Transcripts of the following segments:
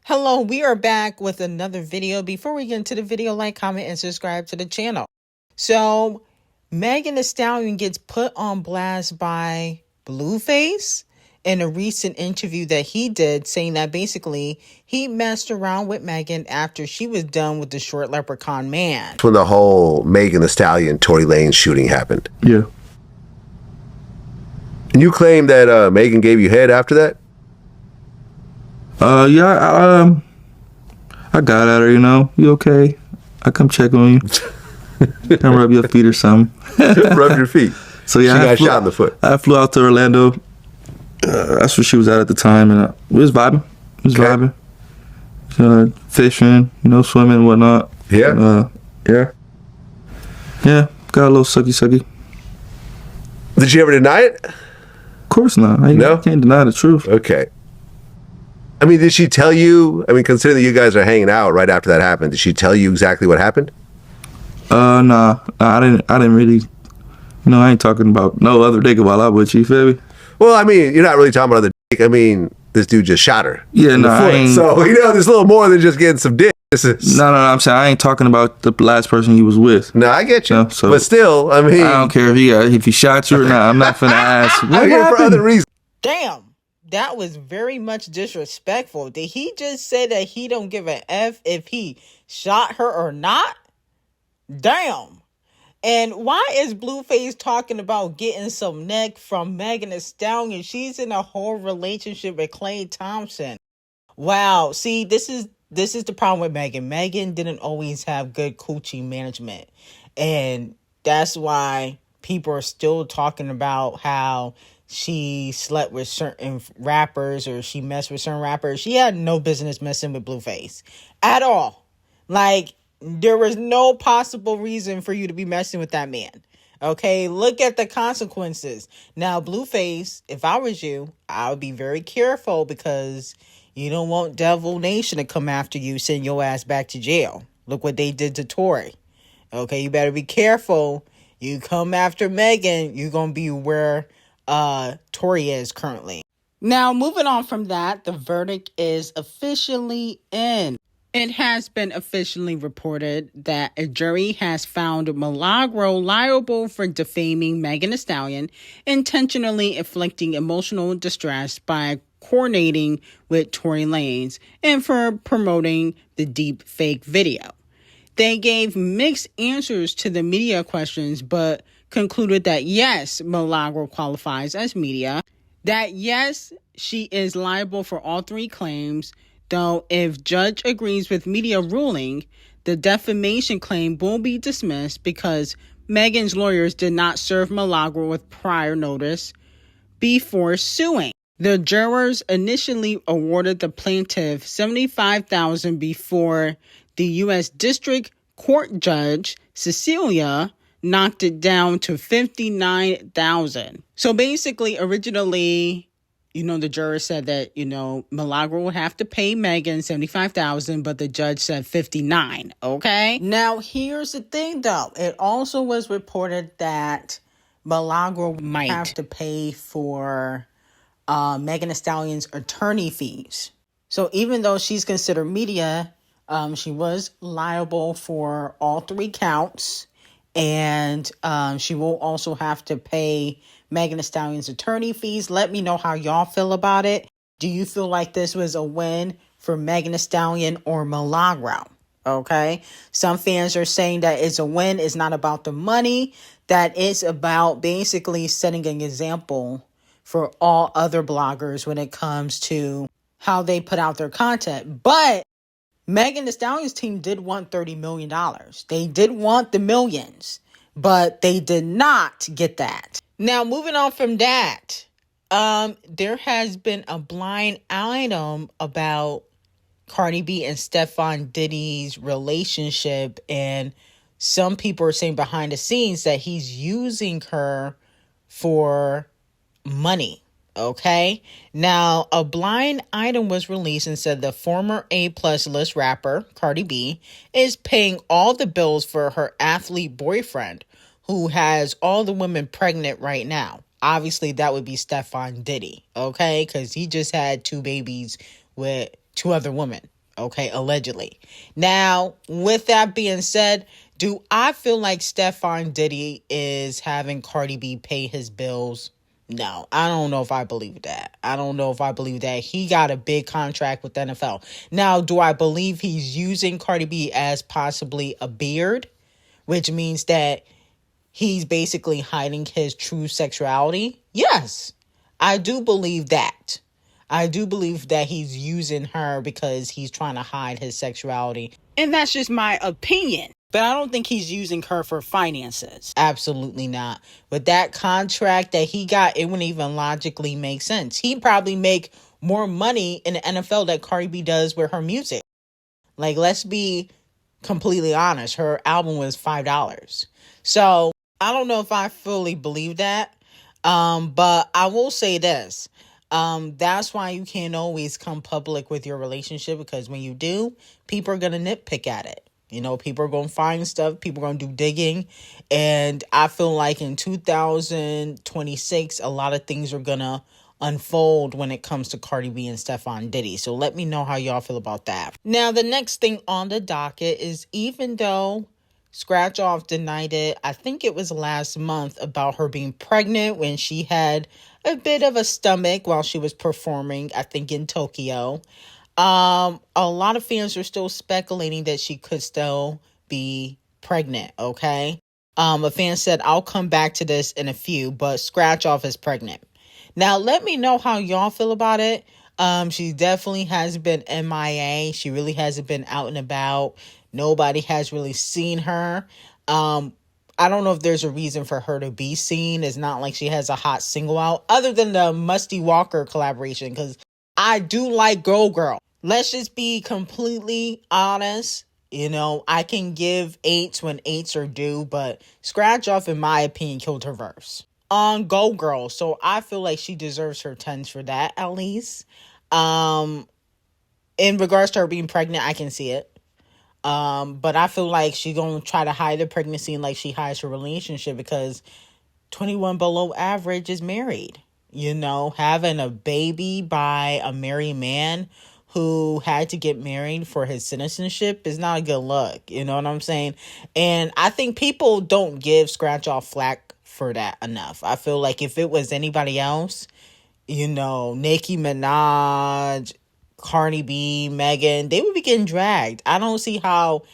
Hello, we are back with another video. Before we get into the video, like, comment, and subscribe to the channel. So, Megan Thee Stallion gets put on blast by Blueface in a recent interview that he did, saying that basically he messed around with Megan after she was done with the short leprechaun man. When the whole Megan Thee Stallion, Tory Lanez shooting happened. Yeah. And you claim that Megan gave you head after that? Yeah, I got at her, you know. You okay? I come check on you. Come rub your feet or something. Rub your feet. So yeah, she got shot in the foot. I flew out to Orlando. That's where she was at the time, and we was vibing. Fishing, you know, swimming and whatnot. Yeah. Yeah. Got a little sucky. Did she ever deny it? Of course not. I can't deny the truth. Okay. I mean, did she tell you? I mean, considering that you guys are hanging out right after that happened, did she tell you exactly what happened? Nah, I didn't really. You know, I ain't talking about no other dick while I'm with you. Feel me? Well, I mean, you're not really talking about other dick. I mean, this dude just shot her. Yeah, no, I ain't. So you know, there's a little more than just getting some dick. No, I'm saying I ain't talking about the last person he was with. No, I get you. No, so but still, I mean, I don't care if he shot you or not. I'm not finna ask. What I'm here happened? for other reasons. Damn, that was very much disrespectful. Did he just say that he don't give a F if he shot her or not? Damn. And why is Blueface talking about getting some neck from Megan Thee Stallion? She's in a whole relationship with Klay Thompson. Wow. See, this is the problem with Megan. Megan didn't always have good coochie management. And that's why people are still talking about how she slept with certain rappers or she messed with certain rappers. She had no business messing with Blueface at all. Like, there was no possible reason for you to be messing with that man. Okay, look at the consequences. Now, Blueface, if I was you, I would be very careful because you don't want Devil Nation to come after you, send your ass back to jail. Look what they did to Tory. Okay, you better be careful. You come after Megan, you're going to be where Tory is currently. Now, moving on from that, the verdict is officially in. It has been officially reported that a jury has found Milagro liable for defaming Megan Thee Stallion, intentionally inflicting emotional distress by coordinating with Tory Lanez, and for promoting the deep fake video. They gave mixed answers to the media questions, but concluded that yes, Milagro qualifies as media, that yes, she is liable for all three claims, though if judge agrees with media ruling, the defamation claim will be dismissed because Megan's lawyers did not serve Milagro with prior notice before suing. The jurors initially awarded the plaintiff $75,000 before the U.S. District Court Judge Cecilia knocked it down to $59,000. So basically, originally, you know, the juror said that, you know, Milagro would have to pay Megan $75,000, but the judge said $59,000. Okay. Now, here's the thing, though. It also was reported that Milagro might have to pay for Megan Thee Stallion's attorney fees. So even though she's considered media, she was liable for all three counts, and she will also have to pay Megan Thee Stallion's attorney fees. Let me know how y'all feel about it. Do you feel like this was a win for Megan Thee Stallion or Milagro? Okay. Some fans are saying that it's a win. It's not about the money. That it's about basically setting an example for all other bloggers when it comes to how they put out their content. But Megan Thee Stallion's team did want $30 million. They did want the millions, but they did not get that. Now, moving on from that, there has been a blind item about Cardi B and Stefan Diddy's relationship, and some people are saying behind the scenes that he's using her for money. Okay. Now, a blind item was released and said the former A+ list rapper, Cardi B, is paying all the bills for her athlete boyfriend, who has all the women pregnant right now. Obviously, that would be Stefan Diddy, okay? Because he just had 2 babies with 2 other women. Okay, allegedly. Now, with that being said, do I feel like Stefan Diddy is having Cardi B pay his bills? No, I don't know if I believe that. I don't know if I believe that. He got a big contract with the NFL. Now, do I believe he's using Cardi B as possibly a beard? Which means that he's basically hiding his true sexuality? Yes, I do believe that. I do believe that he's using her because he's trying to hide his sexuality. And that's just my opinion. But I don't think he's using her for finances. Absolutely not. With that contract that he got, it wouldn't even logically make sense. He'd probably make more money in the NFL that Cardi B does with her music. Like, let's be completely honest. Her album was $5. So I don't know if I fully believe that. But I will say this. That's why you can't always come public with your relationship, because when you do, people are going to nitpick at it. You know, people are going to find stuff. People are going to do digging. And I feel like in 2026, a lot of things are going to unfold when it comes to Cardi B and Stefan Diddy. So let me know how y'all feel about that. Now, the next thing on the docket is, even though Scratch Off denied it, I think it was last month, about her being pregnant when she had a bit of a stomach while she was performing, I think in Tokyo. A lot of fans are still speculating that she could still be pregnant, okay? A fan said, I'll come back to this in a few, but Scratch Off is pregnant. Now, let me know how y'all feel about it. She definitely has been MIA. She really hasn't been out and about. Nobody has really seen her. I don't know if there's a reason for her to be seen. It's not like she has a hot single out, other than the Musty Walker collaboration, because I do like Girl. Let's just be completely honest. You know, I can give 8s when 8s are due, but Scratch Off, in my opinion, killed her verse on Go Girl. So I feel like she deserves her 10s for that, at least. In regards to her being pregnant, I can see it. But I feel like she's going to try to hide the pregnancy like she hides her relationship, because 21 below average is married. You know, having a baby by a married man who had to get married for his citizenship is not a good look. You know what I'm saying? And I think people don't give Scratch Off flack for that enough. I feel like if it was anybody else, you know, Nicki Minaj, Cardi B, Megan, they would be getting dragged. I don't see how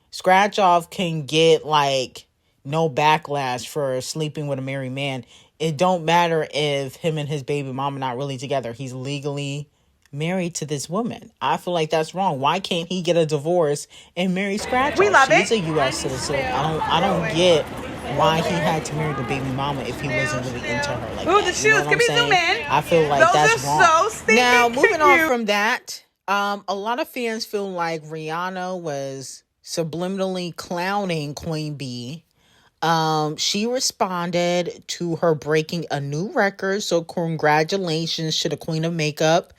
Scratch Off can get like no backlash for sleeping with a married man. It don't matter if him and his baby mama not really together. He's legally married to this woman. I feel like that's wrong. Why can't he get a divorce and marry Scratch Off? She's a U.S. citizen. I don't get why he had to marry the baby mama if he wasn't really into her like that. The shoes. Can we zoom in? I feel like Those that's are wrong. so stinking Now, moving on cute. from that, a lot of fans feel like Rihanna was subliminally clowning Queen B. She responded to her breaking a new record, so congratulations to the Queen of Makeup.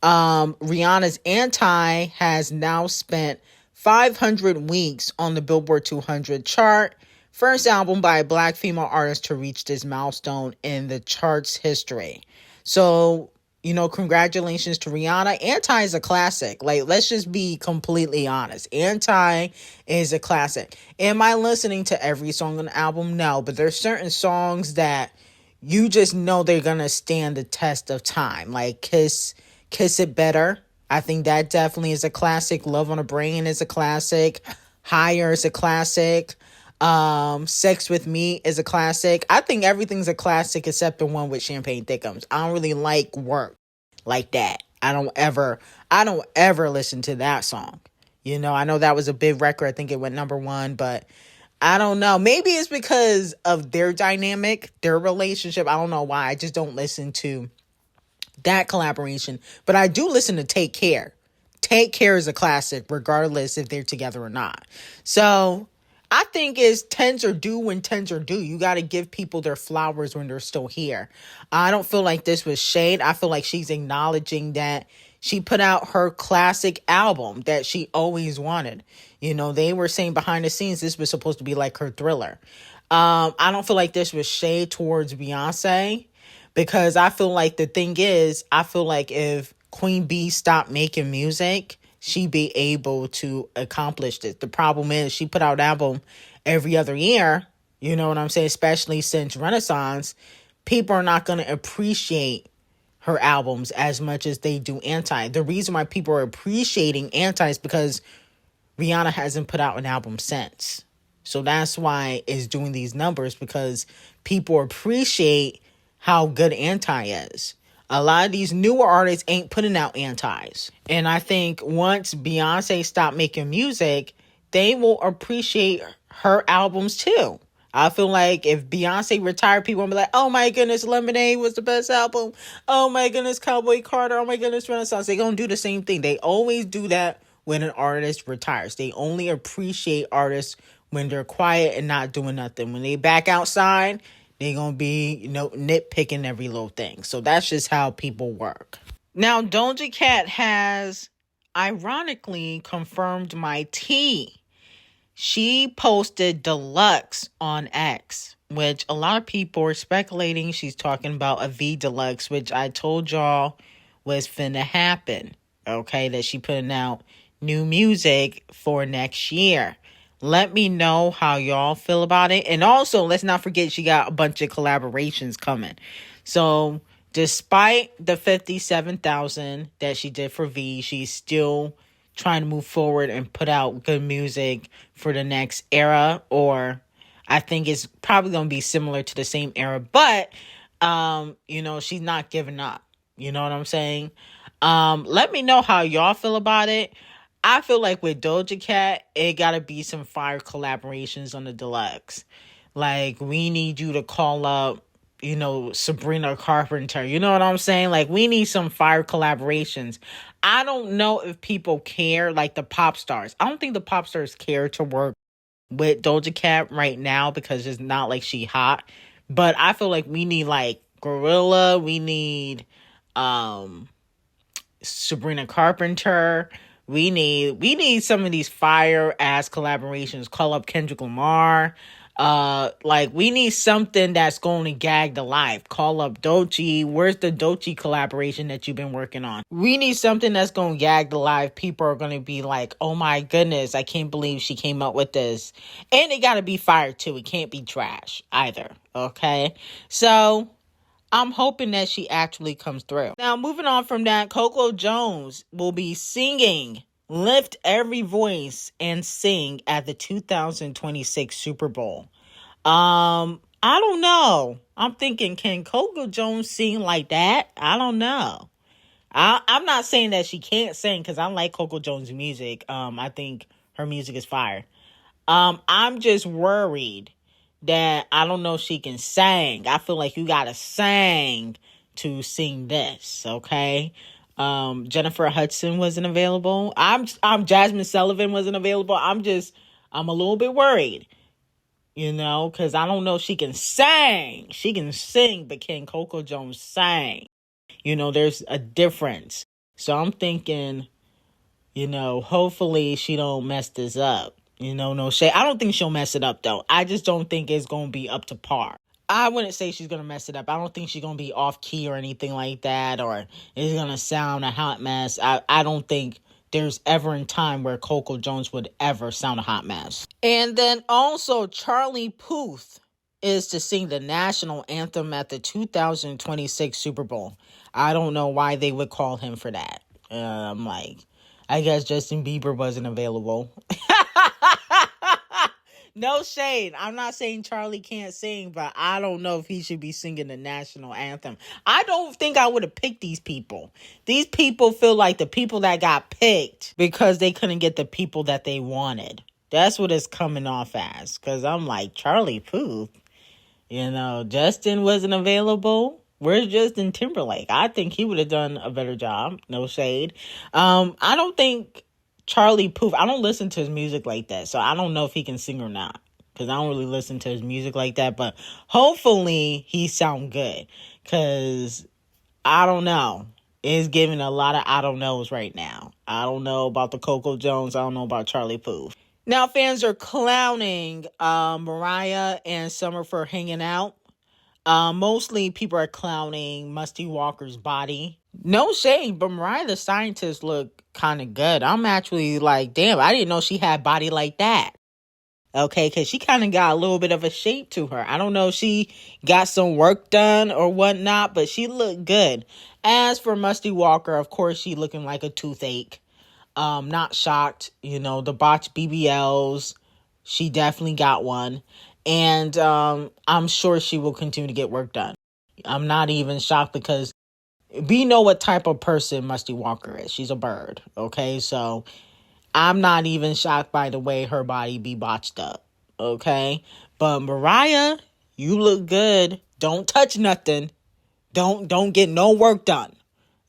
Rihanna's Anti has now spent 500 weeks on the Billboard 200 chart. First album by a Black female artist to reach this milestone in the chart's history. So, you know, congratulations to Rihanna. Anti is a classic. Like, let's just be completely honest. Anti is a classic. Am I listening to every song on the album? No, but there's certain songs that you just know they're gonna stand the test of time. Like Kiss It Better. I think that definitely is a classic. Love on a Brain is a classic. Higher is a classic. Sex with Me is a classic. I think everything's a classic except the one with Champagne Thickums. I don't really like Work like that. I don't ever listen to that song. You know, I know that was a big record. I think it went #1, but I don't know. Maybe it's because of their dynamic, their relationship. I don't know why. I just don't listen to that collaboration. But I do listen to Take Care. Take Care is a classic, regardless if they're together or not. So I think it's 10s are due when 10s are due. You got to give people their flowers when they're still here. I don't feel like this was shade. I feel like she's acknowledging that she put out her classic album that she always wanted. You know, they were saying behind the scenes this was supposed to be like her Thriller. I don't feel like this was shade towards Beyonce, because I feel like the thing is, I feel like if Queen B stopped making music, she be able to accomplish this. The problem is she put out an album every other year, you know what I'm saying, especially since Renaissance. People are not going to appreciate her albums as much as they do Anti. The reason why people are appreciating Anti is because Rihanna hasn't put out an album since. So that's why it's doing these numbers, because people appreciate how good Anti is. A lot of these newer artists ain't putting out Antis. And I think once Beyonce stopped making music, they will appreciate her albums too. I feel like if Beyonce retired, people will be like, oh my goodness, Lemonade was the best album. Oh my goodness, Cowboy Carter. Oh my goodness, Renaissance. They're going to do the same thing. They always do that when an artist retires. They only appreciate artists when they're quiet and not doing nothing. When they back outside, they're going to be, nitpicking every little thing. So that's just how people work. Now, Doja Cat has ironically confirmed my tea. She posted Deluxe on X, which a lot of people are speculating she's talking about a V Deluxe, which I told y'all was finna happen. Okay, that she putting out new music for next year. Let me know how y'all feel about it. And also, let's not forget she got a bunch of collaborations coming. So, despite the 57,000 that she did for V, she's still trying to move forward and put out good music for the next era, or I think it's probably going to be similar to the same era, but she's not giving up. You know what I'm saying? Let me know how y'all feel about it. I feel like with Doja Cat, it got to be some fire collaborations on the Deluxe. Like, we need you to call up, Sabrina Carpenter. You know what I'm saying? Like, we need some fire collaborations. I don't know if people care, like the pop stars. I don't think the pop stars care to work with Doja Cat right now because it's not like she hot. But I feel like we need like Gorilla. We need Sabrina Carpenter. We need some of these fire ass collaborations. Call up Kendrick Lamar. We need something that's going to gag the life. Call up D0JA. Where's the D0JA collaboration that you've been working on? We need something that's going to gag the life. People are going to be like, oh my goodness, I can't believe she came up with this. And it got to be fire too. It can't be trash either. Okay. So I'm hoping that she actually comes through. Now, moving on from that, Coco Jones will be singing Lift Every Voice and Sing at the 2026 Super Bowl. I don't know. I'm thinking, can Coco Jones sing like that? I don't know. I'm not saying that she can't sing, because I like Coco Jones' music. I think her music is fire. I'm just worried that I don't know if she can sing. I feel like you gotta sing to sing this, okay? Jennifer Hudson wasn't available. I'm Jasmine Sullivan wasn't available. I'm a little bit worried, because I don't know if she can sing. She can sing, but can Coco Jones sing? There's a difference. So I'm thinking, hopefully she don't mess this up. No shade. I don't think she'll mess it up, though. I just don't think it's going to be up to par. I wouldn't say she's going to mess it up. I don't think she's going to be off key or anything like that, or it's going to sound a hot mess. I don't think there's ever in time where Coco Jones would ever sound a hot mess. And then also Charlie Puth is to sing the national anthem at the 2026 Super Bowl. I don't know why they would call him for that. I guess Justin Bieber wasn't available. No shade. I'm not saying Charlie can't sing, but I don't know if he should be singing the national anthem. I don't think I would have picked these people. These people feel like the people that got picked because they couldn't get the people that they wanted. That's what it's coming off as. Because I'm like, Charlie Puth, Justin wasn't available. Where's Justin Timberlake? I think he would have done a better job. No shade. I don't think Charlie Puth, I don't listen to his music like that, so I don't know if he can sing or not, because I don't really listen to his music like that, but hopefully he sound good, because I don't know. It's giving a lot of I don't knows right now. I don't know about the Coco Jones. I don't know about Charlie Puth. Now, fans are clowning Mariah and Summer for hanging out. Mostly people are clowning Musty Walker's body. No shade, but Mariah the Scientist look kind of good. I'm actually like, damn, I didn't know she had body like that. Okay, because she kind of got a little bit of a shape to her. I don't know if she got some work done or whatnot, but she looked good. As for Musty Walker, of course, she looking like a toothache. Not shocked. You know, the botched BBLs, she definitely got one. And I'm sure she will continue to get work done. I'm not even shocked because we know what type of person Musty Walker is. She's a bird. Okay, so I'm not even shocked by the way her body be botched up. Okay, but Mariah, you look good. Don't touch nothing. Don't get no work done.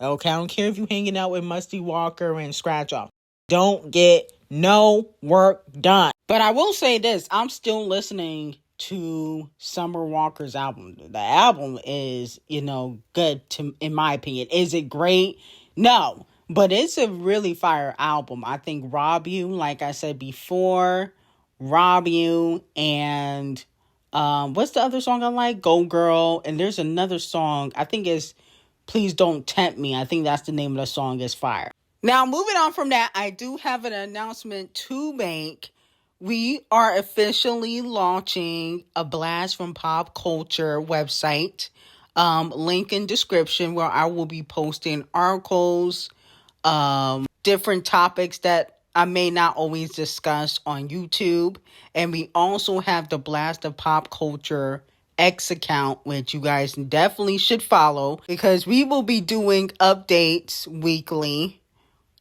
Okay, I don't care if you hanging out with Musty Walker and Scratch Off. Don't get no work done. But I will say this, I'm still listening to Summer Walker's album. The album is, good in my opinion. Is it great? No. But it's a really fire album. I think Rob You, like I said before, Rob You and what's the other song I like? Go Girl. And there's another song, I think it's Please Don't Tempt Me. I think that's the name of the song, is fire. Now, moving on from that, I do have an announcement to make. We are officially launching a Blast from Pop Culture website. Link in description, where I will be posting articles, different topics that I may not always discuss on YouTube. And we also have the Blast of Pop Culture X account, which you guys definitely should follow, because we will be doing updates weekly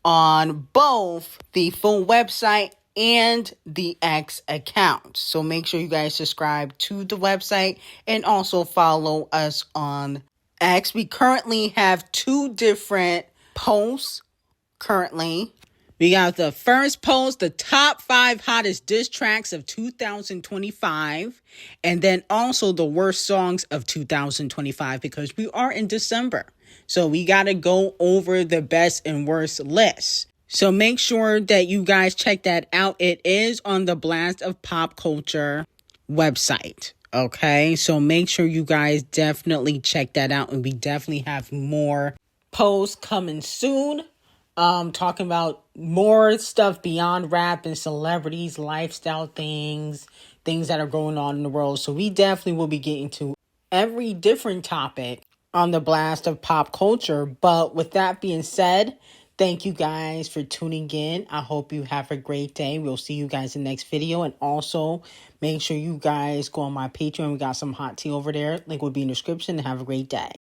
on both the full website and the X account. So make sure you guys subscribe to the website and also follow us on X. We currently have 2 different posts currently. We got the first post, the top 5 hottest diss tracks of 2025. And then also the worst songs of 2025, because we are in December. So we got to go over the best and worst list. So make sure that you guys check that out. It is on the Blast of Pop Culture website. Okay, so make sure you guys definitely check that out. And we definitely have more posts coming soon. Talking about more stuff beyond rap and celebrities, lifestyle things that are going on in the world. So we definitely will be getting to every different topic on the Blast of Pop Culture. But with that being said, thank you guys for tuning in. I hope you have a great day. We'll see you guys in the next video. And also make sure you guys go on my Patreon. We got some hot tea over there. Link will be in the description. Have a great day.